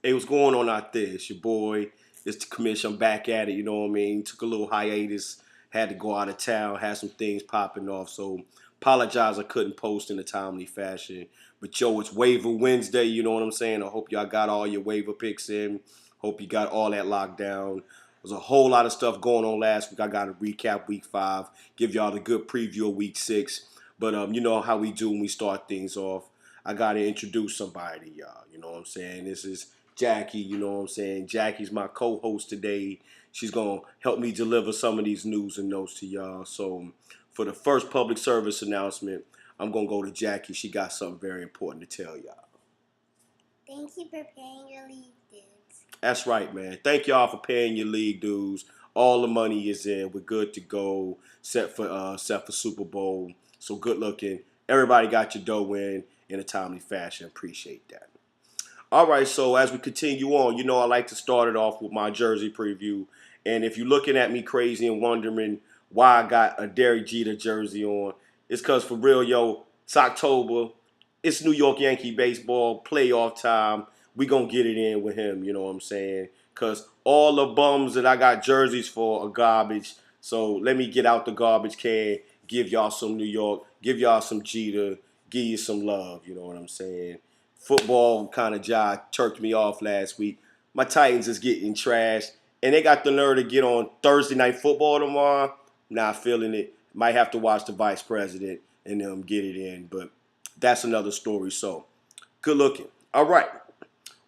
Hey, what's going on out there? It's your boy. It's the commish. I'm back at it. You know what I mean? Took a little hiatus. Had to go out of town. Had some things popping off. So apologize I couldn't post in a timely fashion. But yo, it's waiver Wednesday. You know what I'm saying? I hope y'all got all your waiver picks in. Hope you got all that locked down. There's a whole lot of stuff going on last week. I got to recap week 5. Give y'all the good preview of week 6. But you know how we do when we start things off. I got to introduce somebody to y'all. You know what I'm saying? This is Jackie, you know what I'm saying? Jackie's my co-host today. She's going to help me deliver some of these news and notes to y'all. So for the first public service announcement, I'm going to go to Jackie. She got something very important to tell y'all. Thank you for paying your league dues. That's right, man. Thank y'all for paying your league dues. All the money is in. We're good to go. Set for Super Bowl. So good looking. Everybody got your dough in a timely fashion. Appreciate that. All right, so as we continue on, you know I like to start it off with my jersey preview. And if you're looking at me crazy and wondering why I got a Derek Jeter jersey on, it's because for real, yo, it's October. It's New York Yankee baseball, playoff time. We going to get it in with him, you know what I'm saying? Because all the bums that I got jerseys for are garbage. So let me get out the garbage can, give y'all some New York, give y'all some Jeter, give you some love, you know what I'm saying? Football kind of turked me off last week. My Titans is getting trashed, and they got the nerve to get on Thursday Night Football tomorrow. Not feeling it. Might have to watch the vice president and get it in, but that's another story. So, good looking. All right.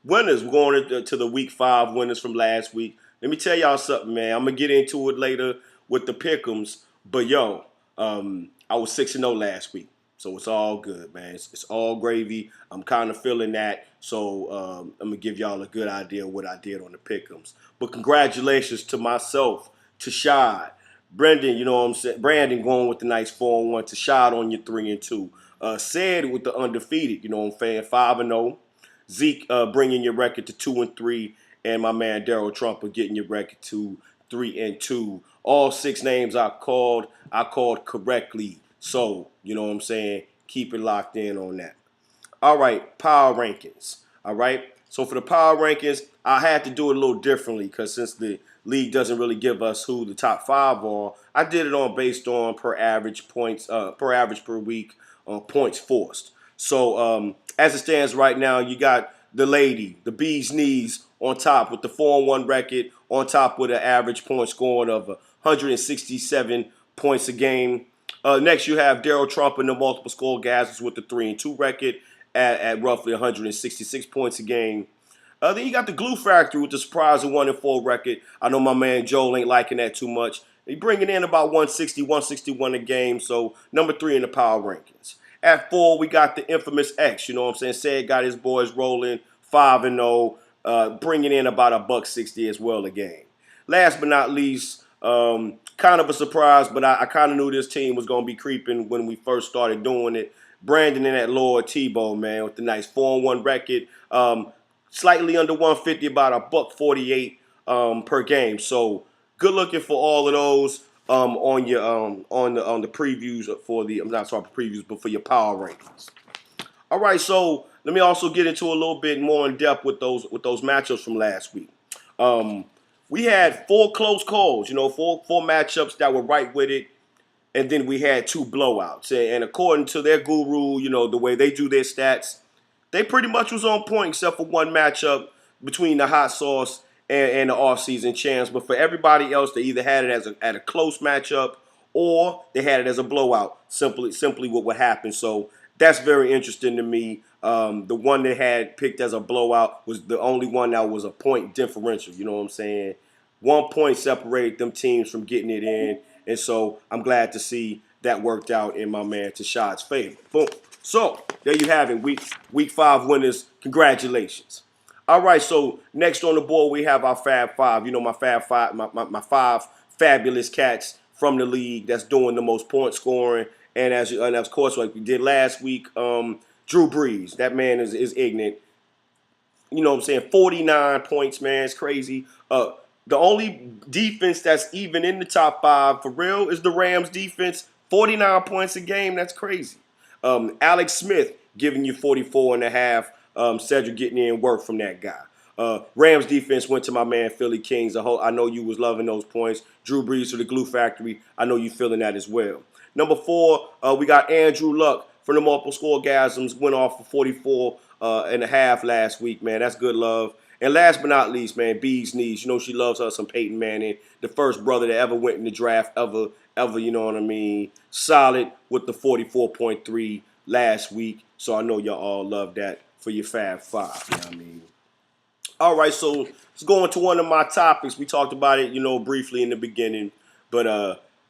Winners. We're going to the week 5 winners from last week. Let me tell y'all something, man. I'm going to get into it later with the pick'ems, but yo, I was 6-0 last week. So it's all good, man. It's all gravy. I'm kind of feeling that. So I'm going to give y'all a good idea of what I did on the pick'ems. But congratulations to myself, to Shad, Brendan, you know what I'm saying? Brandon going with the nice 4-1, to Shad on your 3-2. Said with the undefeated, you know what I'm saying? 5-0. Zeke bringing your record to 2-3. And my man Daryl Trump getting your record to 3-2. All 6 names I called correctly. So, you know what I'm saying? Keep it locked in on that. All right, power rankings. All right. So for the power rankings, I had to do it a little differently because since the league doesn't really give us who the top 5 are, I did it on based on per average per week on points forced. So as it stands right now, you got the lady, the bee's knees on top with the 4-1 record, on top with an average point scoring of 167 points a game. Next, you have Daryl Trump and the multiple score guys with the 3-2 record at roughly 166 points a game. Then you got the Glue Factory with the surprising 1-4 record. I know my man Joel ain't liking that too much. He bringing in about 160, 161 a game. So number 3 in the power rankings. At 4, we got the infamous X. You know what I'm saying? Said got his boys rolling 5-0, bringing in about $160 as well a game. Last but not least, kind of a surprise, but I kind of knew this team was going to be creeping when we first started doing it. Brandon and that Lord Tebow, man, with the nice 4-1 record. Slightly under 150, about $148 per game. So good looking for all of those on your on the previews for the I'm not sorry for previews, but for your power rankings. All right, so let me also get into a little bit more in depth with those matchups from last week. We had 4 close calls, you know, four matchups that were right with it, and then we had 2 blowouts. And according to their guru, you know, the way they do their stats, they pretty much was on point except for one matchup between the hot sauce and the offseason champs. But for everybody else, they either had it as a close matchup or they had it as a blowout. Simply what happened. So that's very interesting to me. The one they had picked as a blowout was the only one that was a point differential. You know what I'm saying? 1 point separated them teams from getting it in. And so I'm glad to see that worked out in my man Tashad's favor. Boom. So there you have it, week 5 winners. Congratulations. All right, so next on the board we have our Fab 5. You know my Fab 5, my 5 fabulous cats from the league that's doing the most point scoring. And and of course, like we did last week, Drew Brees. That man is ignorant. You know what I'm saying? 49 points, man. It's crazy. The only defense that's even in the top 5 for real is the Rams defense. 49 points a game. That's crazy. Alex Smith giving you 44 and a half. Cedric getting in work from that guy. Rams defense went to my man Philly Kings. I know you was loving those points. Drew Brees to the Glue Factory. I know you feeling that as well. Number 4, we got Andrew Luck from the multiple score gasms. Went off for 44 and a half last week, man. That's good love. And last but not least, man, Bee's Knees. You know she loves her some Peyton Manning, the first brother that ever went in the draft ever, you know what I mean? Solid with the 44.3 last week. So I know y'all all love that for your Fab Five, you know what I mean? All right, so let's go into one of my topics. We talked about it, briefly in the beginning, but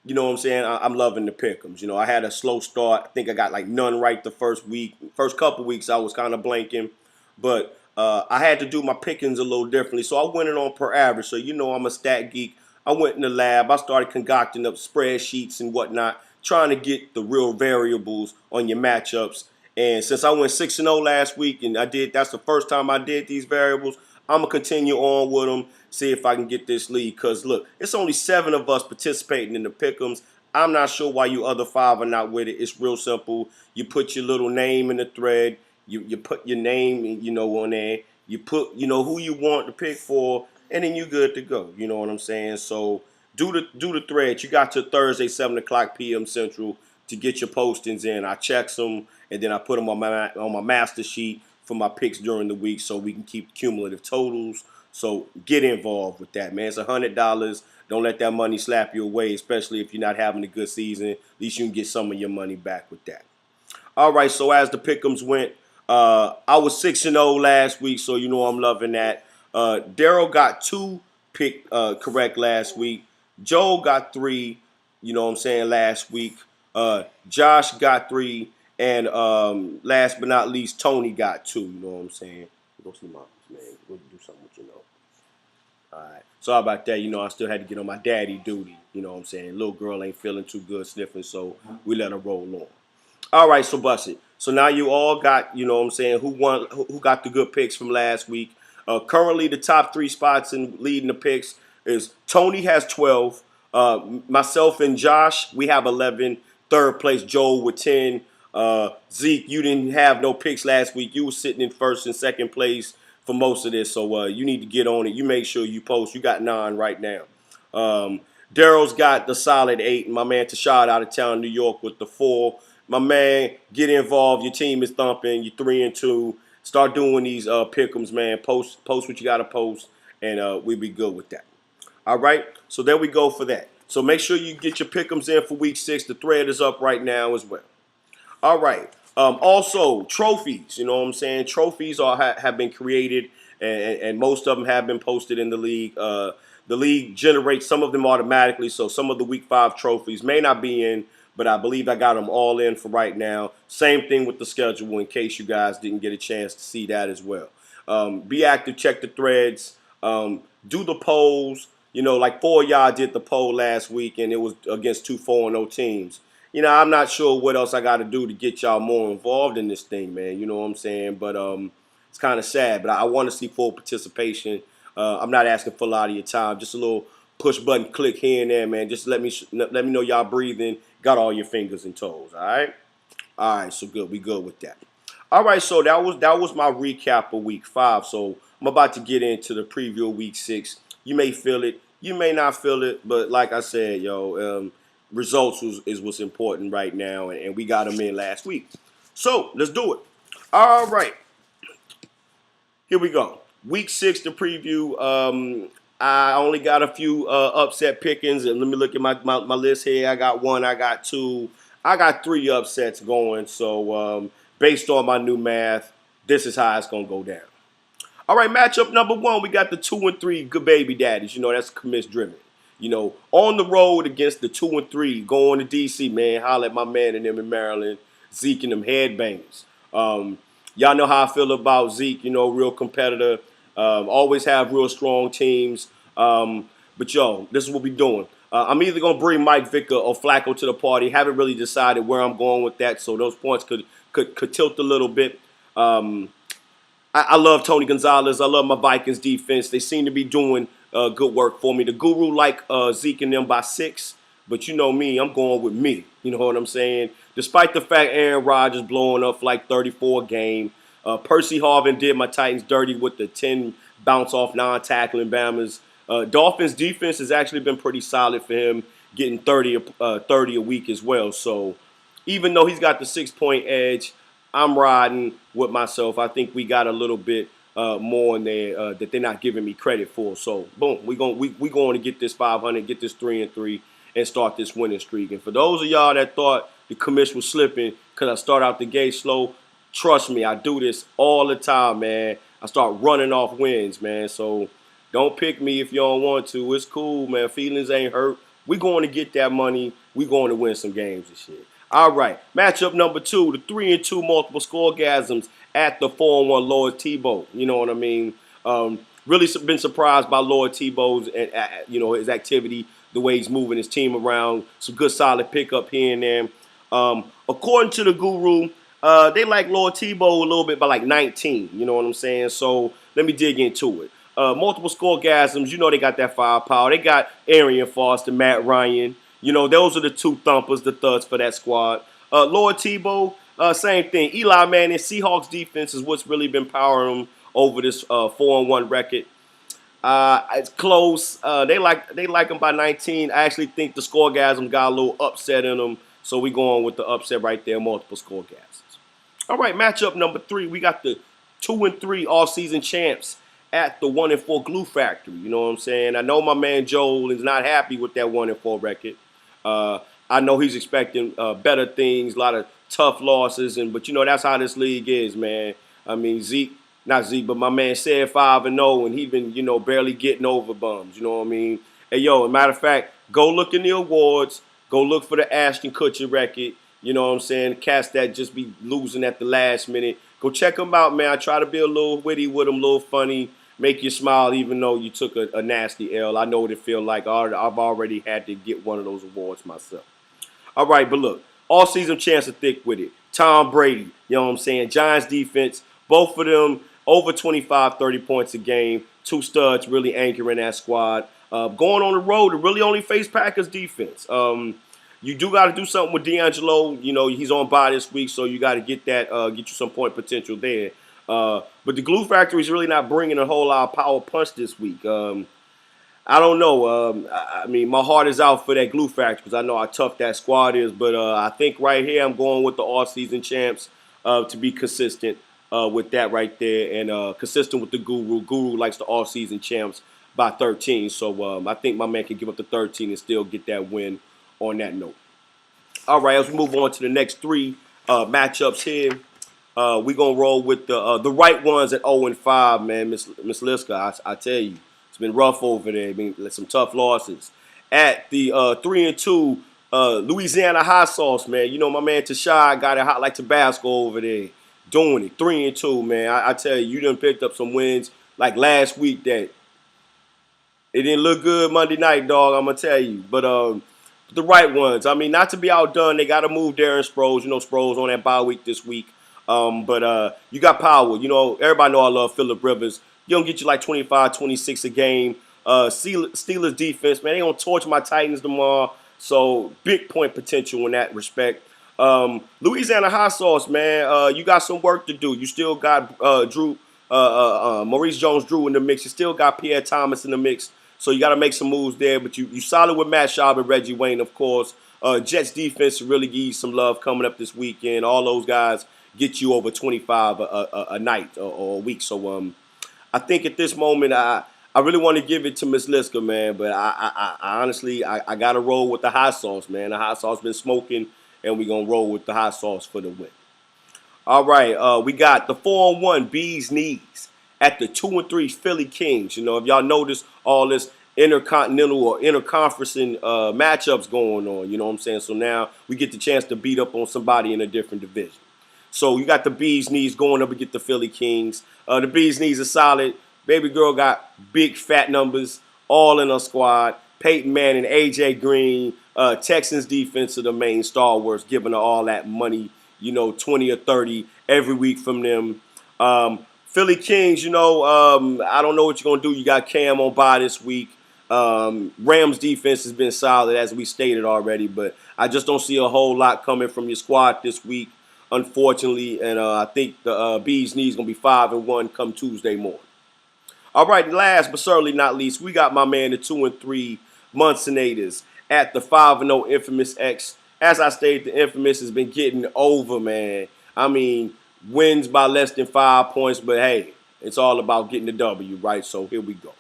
you know what I'm saying? I'm loving the pick'ems. I had a slow start. I think I got like none right the first week. First couple weeks I was kind of blanking, but I had to do my pickings a little differently. So I went in on per average. So I'm a stat geek. I went in the lab. I started concocting up spreadsheets and whatnot, trying to get the real variables on your matchups. And since I went 6-0 last week, and that's the first time I did these variables, I'm going to continue on with them, see if I can get this lead. Because, look, it's only 7 of us participating in the pick'ems. I'm not sure why you other 5 are not with it. It's real simple. You put your little name in the thread. You put your name, on there. You put, who you want to pick for, and then you're good to go. You know what I'm saying? So do the thread. You got to Thursday, 7 o'clock p.m. Central to get your postings in. I check them, and then I put them on my master sheet for my picks during the week so we can keep cumulative totals. So get involved with that, man. It's $100. Don't let that money slap you away, especially if you're not having a good season. At least you can get some of your money back with that. All right, so as the pick'ems went, I was 6-0 last week, so I'm loving that. Daryl got 2 pick correct last week. Joe got 3, last week. Josh got 3. And last but not least, Tony got 2. You know what I'm saying? Go see my man. Go do something with All right. Sorry about that. I still had to get on my daddy duty. You know what I'm saying? Little girl ain't feeling too good sniffing, so we let her roll on. All right, so bust it. So now you all got, who got the good picks from last week. Currently, the top 3 spots in leading the picks is Tony has 12. Myself and Josh, we have 11. Third place, Joel with 10. Zeke, you didn't have no picks last week. You were sitting in first and second place for most of this, so you need to get on it. You make sure you post. You got 9 right now. Daryl's got the solid 8. And my man Tashad out of town, New York, with the 4. My man, get involved. Your team is thumping. You're 3-2. Start doing these pick'ems, man. Post what you got to post, and we'll be good with that. All right? So there we go for that. So make sure you get your pick'ems in for week 6. The thread is up right now as well. All right. Also, trophies. You know what I'm saying? Trophies have been created, and most of them have been posted in the league. The league generates some of them automatically, so some of the week 5 trophies may not be in, but I believe I got them all in for right now. Same thing with the schedule in case you guys didn't get a chance to see that as well. Be active, check the threads, do the polls. Like 4 of y'all did the poll last week, and it was against 2 4-0 teams. I'm not sure what else I got to do to get y'all more involved in this thing, man. You know what I'm saying? But it's kind of sad, but I want to see full participation. I'm not asking for a lot of your time, just a little push button click here and there, man. Just let me know y'all breathing, got all your fingers and toes. All right, so good. We good with that. All right, so that was my recap of week 5. So I'm about to get into the preview of week 6. You may feel it, you may not feel it, but like I said, results is what's important right now, and we got them in last week. So let's do it. All right, here we go. Week 6 to preview. I only got a few upset pickings, and let me look at my list here. I got 1, I got 2, I got 3 upsets going. So based on my new math, this is how it's gonna go down. All right, matchup number 1, we got the 2-3 good baby daddies. That's commish driven. On the road against the 2-3, going to DC, man. Holla at my man and them in Maryland, Zeke and them headbangers. Y'all know how I feel about Zeke, real competitor. Always have real strong teams. But, this is what we doing. I'm either going to bring Mike Vicker or Flacco to the party. Haven't really decided where I'm going with that, so those points could tilt a little bit. I love Tony Gonzalez. I love my Vikings defense. They seem to be doing good work for me. The guru like Zeke and them by 6, but you know me, I'm going with me. You know what I'm saying? Despite the fact Aaron Rodgers blowing up for like 34 a game, Percy Harvin did my Titans dirty with the 10 bounce off non-tackling bammers. Dolphins defense has actually been pretty solid for him, getting 30 a week as well. So even though he's got the 6 point edge, I'm riding with myself. I think we got a little bit more in there that they're not giving me credit for. So boom, we going to get this 500, get this 3-3, and start this winning streak. And for those of y'all that thought the commish was slipping because I start out the gate slow, trust me, I do this all the time, man. I start running off wins, man. So don't pick me if you don't want to. It's cool, man. Feelings ain't hurt. We going to get that money. We going to win some games and shit. All right. Matchup number 2, the 3-2 multiple scoregasms at the 4-1 Lord Tebow. You know what I mean? Really been surprised by Lord Tebow's and his activity, the way he's moving his team around. Some good solid pickup here and there. According to the guru, they like Lord Tebow a little bit by like 19. You know what I'm saying? So let me dig into it. Multiple scoregasms, they got that firepower. They got Arian Foster, Matt Ryan. Those are the two thumpers, the thuds for that squad. Lord Tebow, same thing. Eli Manning, Seahawks defense is what's really been powering them over this 4-1 record. It's close. They like them by 19. I actually think the scoregasm got a little upset in them, so we going with the upset right there. Multiple scoregasms. All right, matchup number 3. We got the 2-3 all-season champs at the 1-4 Glue Factory. You know what I'm saying? I know my man Joel is not happy with that 1-4 record. I know he's expecting better things, a lot of tough losses, but that's how this league is, man. I mean, not Zeke, but my man said 5-0, and he been barely getting over bums. You know what I mean? Hey, yo, as a matter of fact, go look in the awards. Go look for the Ashton Kutcher record. You know what I'm saying? Cats that just be losing at the last minute. Go check them out, man. I try to be a little witty with them, a little funny, make you smile even though you took a nasty L. I know what it feel like. I've already had to get one of those awards myself. All right, but look, all season chance are thick with it. Tom Brady, you know what I'm saying? Giants defense, both of them over 25, 30 points a game. Two studs really anchoring that squad. Going on the road to really only face Packers defense. You do got to do something with D'Angelo. He's on bye this week, so you got to get you some point potential there. But the Glue Factory is really not bringing a whole lot of power punch this week. I don't know. I mean, my heart is out for that Glue Factory because I know how tough that squad is. But I think right here I'm going with the all-season champs to be consistent with that right there and consistent with the Guru. Guru likes the all-season champs by 13. So I think my man can give up the 13 and still get that win on that note. All right, as we move on to the next 3 matchups here. We're going to roll with the right ones at 0-5, man. Miss Liska, I tell you, it's been rough over there. I mean, some tough losses. At the 3-2, Louisiana hot sauce, man. My man Tashai got it hot like Tabasco over there. Doing it. 3-2, man. I tell you, you done picked up some wins like last week that it didn't look good Monday night, dog, I'm going to tell you. But the right ones, I mean, not to be outdone, they got to move Darren Sproles. Sproles on that bye week this week. But you got power. Everybody know I love Phillip Rivers. You don't get you like 25, 26 a game. Steelers defense, man, they going to torch my Titans tomorrow. So big point potential in that respect. Louisiana hot sauce, man. You got some work to do. You still got Maurice Jones-Drew in the mix. You still got Pierre Thomas in the mix. So you got to make some moves there. But you solid with Matt Schaub and Reggie Wayne, of course. Jets defense really give you some love coming up this weekend. All those guys get you over 25 a night or a week. So I think at this moment I really want to give it to Miss Liska, man. But I honestly got to roll with the hot sauce, man. The hot sauce been smoking, and we're going to roll with the hot sauce for the win. All right, we got the 4-1 Bees Knees at the 2-3 Philly Kings. If y'all notice all this intercontinental or interconferencing matchups going on, you know what I'm saying? So now we get the chance to beat up on somebody in a different division. So you got the Bees Knees going up against the Philly Kings. The Bees Knees are solid. Baby girl got big fat numbers all in her squad. Peyton Manning, A.J. Green, Texans defense are the main stalwarts, giving her all that money, 20 or 30 every week from them. Philly Kings, I don't know what you're going to do. You got Cam on bye this week. Rams defense has been solid, as we stated already, but I just don't see a whole lot coming from your squad this week, unfortunately, and I think the Bees Knees going to be 5-1 come Tuesday morning. All right, last but certainly not least, we got my man, the 2-3 Muncinators at the 5-0 Infamous X. As I stated, the Infamous has been getting over, man. I mean, wins by less than 5 points, but hey, it's all about getting the W, right? So here we go.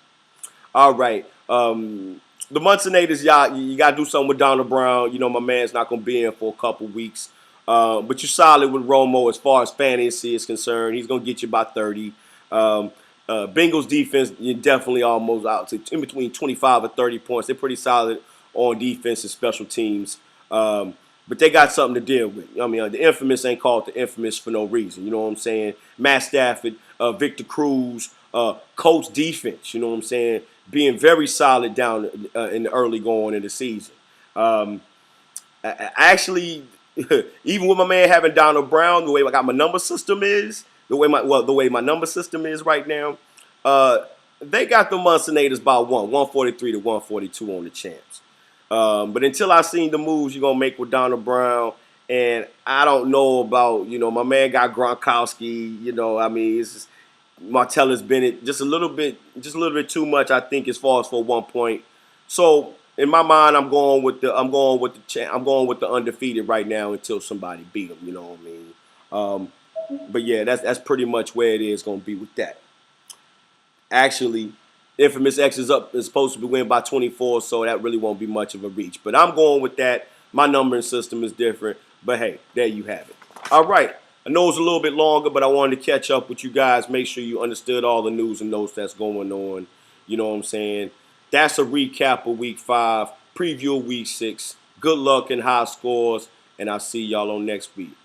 All right. The Muncinators, y'all, you got to do something with Donald Brown. You know, my man's not going to be in for a couple weeks. But you're solid with Romo as far as fantasy is concerned. He's going to get you about 30. Bengals defense, you're definitely almost out to in between 25 and 30 points. They're pretty solid on defense and special teams. But they got something to deal with. I mean, the Infamous ain't called the Infamous for no reason. You know what I'm saying? Matt Stafford, Victor Cruz, Colts defense. You know what I'm saying? Being very solid down in the early going in the season. Actually, even with my man having Donald Brown, the way I got my number system is, the way my number system is right now, they got the Muncinators by 143 to 142 on the champs. But until I seen the moves you're gonna make with Donald Brown, and I don't know about, my man got Gronkowski. I mean, it's just, Martellus Bennett just a little bit too much, I think, as far as for 1 point. So in my mind, I'm going with the undefeated right now until somebody beat them. You know what I mean? But yeah, that's pretty much where it is going to be with that. Actually, Infamous X is supposed to be winning by 24, so that really won't be much of a reach. But I'm going with that. My numbering system is different. But hey, there you have it. All right. I know it's a little bit longer, but I wanted to catch up with you guys, make sure you understood all the news and notes that's going on. You know what I'm saying? That's a recap of Week 5, preview of Week 6. Good luck and high scores, and I'll see y'all on next week.